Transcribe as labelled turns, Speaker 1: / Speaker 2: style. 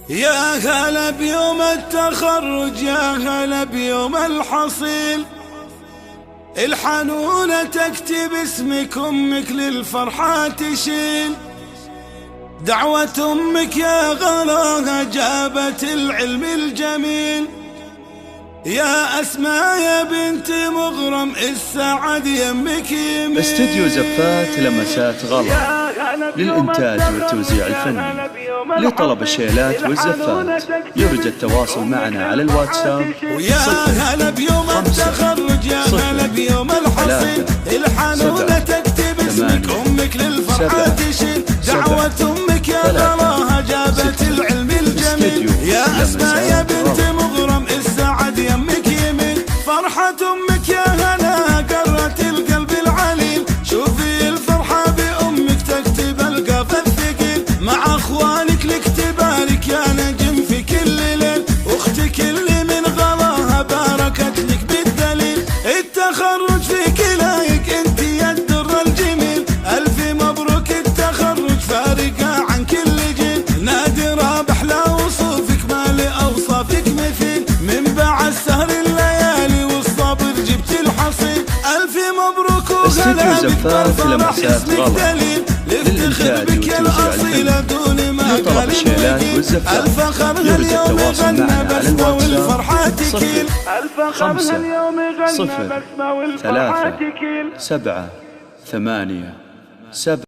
Speaker 1: يا هلا بيوم التخرج، يا هلا بيوم الحصيل، الحنونة تكتب اسمك، أمك للفرحة تشيل. دعوة أمك يا غلاها جابت العلم الجميل. يا أسماء يا بنت مغرم، السعد يمك يمين.
Speaker 2: استديو زفات لمسات غلا للإنتاج والتوزيع الفني. لطلب الشيلات والزفات يرجى التواصل معنا على الواتساب.
Speaker 1: ويا هلا بيوم التخرج، يا هلا بيوم الحصيل، الحنونة تكتب اسمك، أمك للفرحة تشيل. دعوة أمك يا غلاها جابت العلم الجميل. يا أسماء يا بنت مغرم، السعد يمك يمين. فرحة أمك يا هلا قرت القلب العليل. شوفي الفرحة بأمك تكتب القاف الثقيل. مع أخوانك لك تبارك يا نجم في كل ليل. أختك اللي من غلاها باركت لك بالدليل. التخرج في كلايك انت يا الدر الجميل. ألف مبروك التخرج فارقة عن كل جيل. نادرة بأحلى وصوفك ما لأوصافك مثيل. من بعد سهر الليالي والصبر جبت الحصيل. ألف مبروك وهلا بك بالفرح اسمك دليل. لفتخر بك يا الأصيلة دون ما قال الوكيل. الفخر اليوم غنى بسمة والفرحة تكيل. الفخر اليوم غنى بسمة والفرحة تكيل.
Speaker 2: 5 0 3 7 8 7